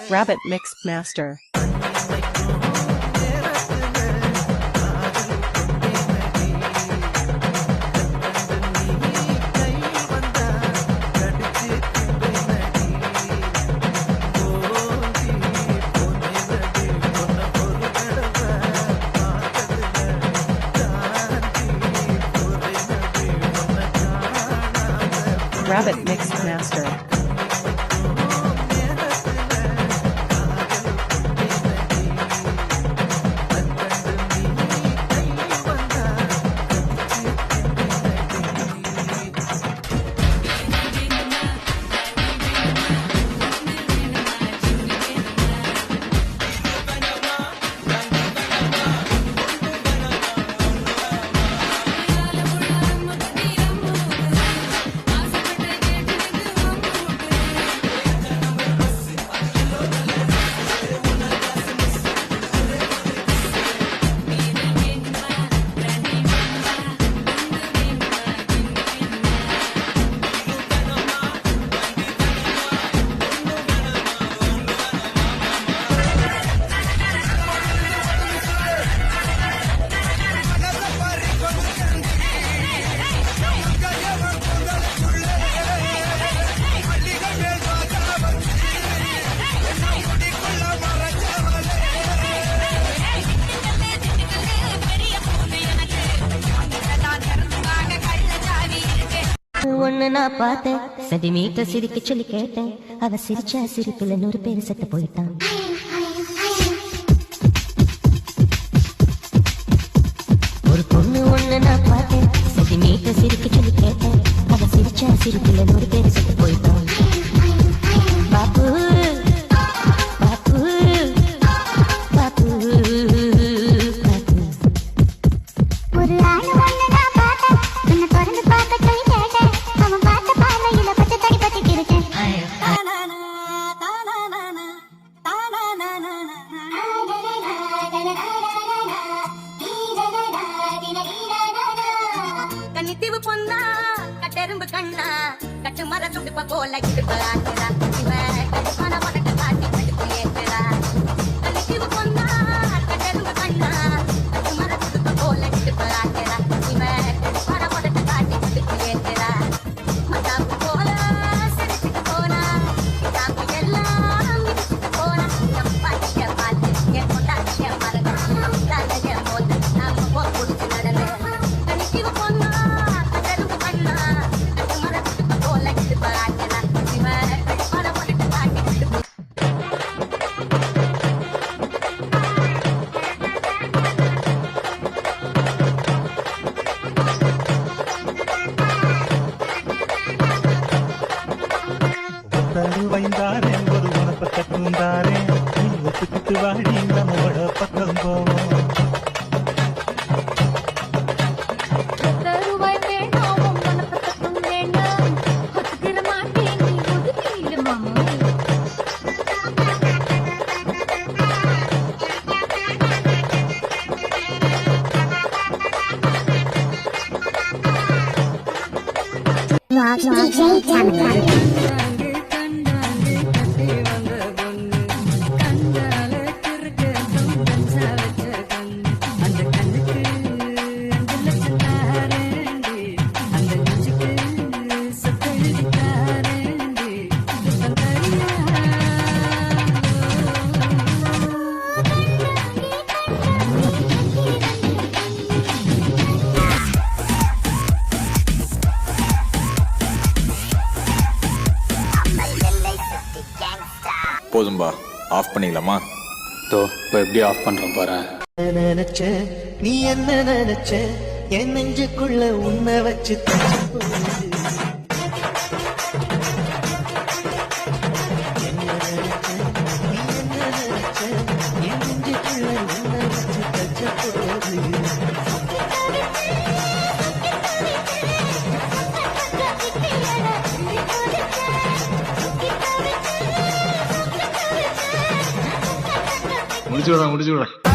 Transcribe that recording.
Rabbit Mix Master. Rabbit Mix Master. ஒண்ணு நான் பார்த்தேன் சென்டிமீட்டர் சிரிக்க சொல்லி கேட்டேன் அவ சிரிச்சா சிரிப்புல 100 பேர் செத்து போயிட்டான் ஒரு பொண்ணு ஒண்ணு நான் பார்த்தேன் சென்டிமீட்டர் சிரிக்க சொல்லி கேட்டேன் அவ சிரிச்சா சிரிப்புல 100 பேர் செத்து போயிட்டான் பாப்பு பாப்பு பாப்பு பாப்பு ஒரு ஆளு ஒண்ணு நான் பார்த்தேன் என்ன திறந்து பார்க்க சொல்லி கேட்டேன் அவன் பார்த்த பார்வையில பச்சை தடி பத்தி கிருக்கேன் கன்னித்தீவு பொண்ணா கட்டெரும்பு கண்ணா கட்டு மர துடுப்ப போல இடுப்பு ஆட்டுறா இவன் கடுப்பான உனக்கு காட்டி கடுப்பு ஏற்றுறா கன்னித்தீவு பொண்ணா கட்டெரும்பு கண்ணா கட்டு மர துடுப்ப போல இடுப்பு ஆட்டுறா இவன் கடுப்பான உனக்கு காட்டி கடுப்பு ஏற்றுறா மத்தாப்பு போல சிரிச்சுட்டு போனா தாப்பு எல்லாம் மிதிச்சுட்டு போனா என் பாட்டிய பார்த்து என் கொண்டாட்டிய மறந்து தலைய போட்டு நாம போ குடிச்சு நடந்து கன்னித்தீவு பொண்ணா கட்டெரும்பு கண்ணா கட்டு மர துடுப்ப போல இடுப்பு ஆட்டுறா இவன் கடுப்பான உனக்கு காட்டி கடுப்பு ஒத்தரு வைந்தாரே ஒரு உனப்பத்த பூந்தாரே நீ ஒத்துக்கிட்டு வாடி நம்மோட பக்கம் போவோம் தருவாய் வேண்டாம் மனப்பத்தம் வேண்டாம் ஒத்துக்கிற மாட்டேன் நீ ஒதுக்கி இல்ல மாமா போதும்பா, ஆஃப் பண்ணிக்கலாமா? தோ இப்போ எப்படி ஆஃப் பண்ணுறோம் பாரு. நினைச்ச நீ என்ன நினைச்ச என் நெஞ்சுக்குள்ள உன்னை வச்சு தச்சு போகுது. என்ன நினைச்ச நீ என்ன நினைச்ச என் நெஞ்சுக்குள்ள உன்னை வச்சு தச்சு போகுது. முடிச்சு விட